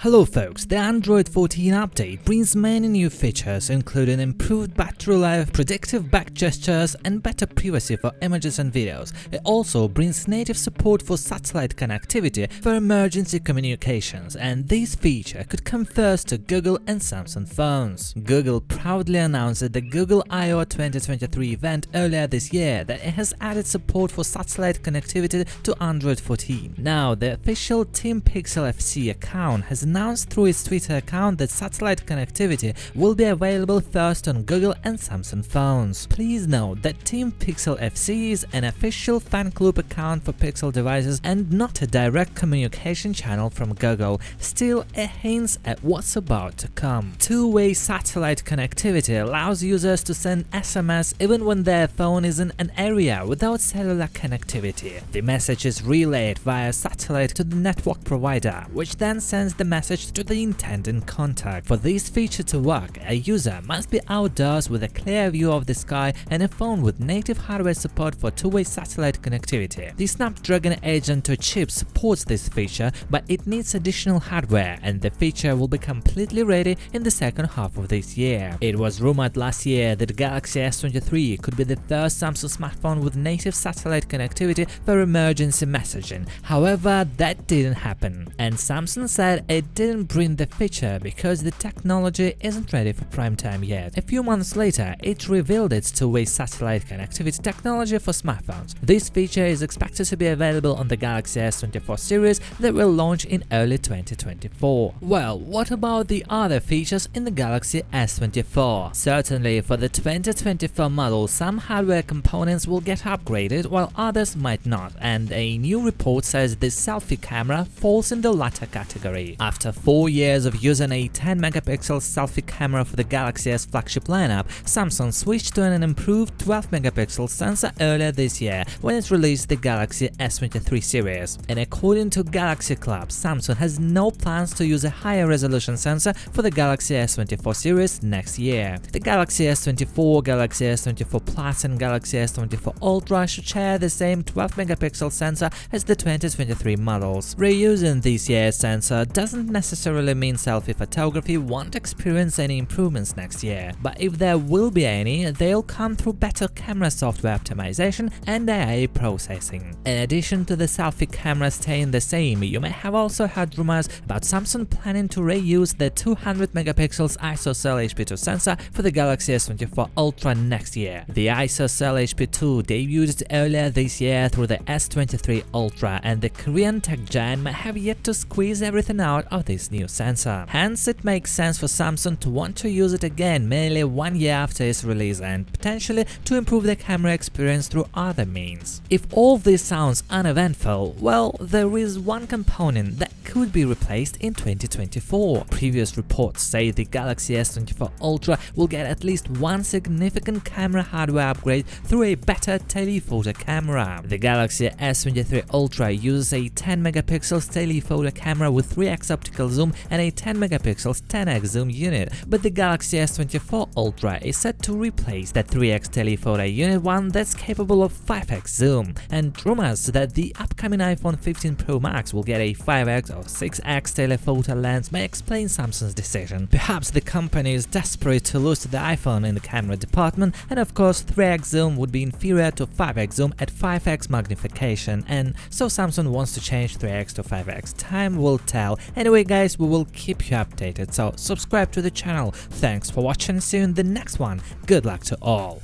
Hello folks, the Android 14 update brings many new features including improved battery life, predictive back gestures and better privacy for images and videos. It also brings native support for satellite connectivity for emergency communications, and this feature could come first to Google and Samsung phones. Google proudly announced at the Google I/O 2023 event earlier this year that it has added support for satellite connectivity to Android 14. Now, the official Team Pixel FC account has announced through its Twitter account that satellite connectivity will be available first on Google and Samsung phones. Please note that Team Pixel FC is an official fan club account for Pixel devices and not a direct communication channel from Google. Still, it hints at what's about to come. Two-way satellite connectivity allows users to send SMS even when their phone is in an area without cellular connectivity. The message is relayed via satellite to the network provider, which then sends the message to the intended contact. For this feature to work, a user must be outdoors with a clear view of the sky and a phone with native hardware support for two-way satellite connectivity. The Snapdragon 8 Gen 2 chip supports this feature, but it needs additional hardware, and the feature will be completely ready in the second half of this year. It was rumored last year that Galaxy S24 could be the first Samsung smartphone with native satellite connectivity for emergency messaging. However, that didn't happen, and Samsung said it didn't bring the feature because the technology isn't ready for prime time yet. A few months later, it revealed its two-way satellite connectivity technology for smartphones. This feature is expected to be available on the Galaxy S24 series that will launch in early 2024. Well, what about the other features in the Galaxy S24? Certainly, for the 2024 model, some hardware components will get upgraded while others might not, and a new report says the selfie camera falls in the latter category. After 4 years of using a 10-megapixel selfie camera for the Galaxy S flagship lineup, Samsung switched to an improved 12-megapixel sensor earlier this year when it released the Galaxy S23 series. And according to Galaxy Club, Samsung has no plans to use a higher resolution sensor for the Galaxy S24 series next year. The Galaxy S24, Galaxy S24 Plus and Galaxy S24 Ultra should share the same 12-megapixel sensor as the 2023 models. Reusing this year's sensor doesn't necessarily mean selfie photography won't experience any improvements next year, but if there will be any, they'll come through better camera software optimization and AI processing. In addition to the selfie camera staying the same, you may have also heard rumors about Samsung planning to reuse the 200-megapixel ISOCELL HP2 sensor for the Galaxy S24 Ultra next year. The ISOCELL HP2 debuted earlier this year through the S23 Ultra, and the Korean tech giant may have yet to squeeze everything out of this new sensor. Hence, it makes sense for Samsung to want to use it again merely 1 year after its release and potentially to improve the camera experience through other means. If all this sounds uneventful, well, there is one component that could be replaced in 2024. Previous reports say the Galaxy S24 Ultra will get at least one significant camera hardware upgrade through a better telephoto camera. The Galaxy S23 Ultra uses a 10-megapixel telephoto camera with 3x optical zoom and a 10-megapixel 10x zoom unit, but the Galaxy S24 Ultra is set to replace that 3x telephoto unit one that's capable of 5x zoom, and rumors that the upcoming iPhone 15 Pro Max will get a 5x or 6x telephoto lens may explain Samsung's decision. Perhaps the company is desperate to lose to the iPhone in the camera department, and of course 3x zoom would be inferior to 5x zoom at 5x magnification, and so Samsung wants to change 3x to 5x. Time will tell. Anyway guys, we will keep you updated, so subscribe to the channel. Thanks for watching, see you in the next one. Good luck to all.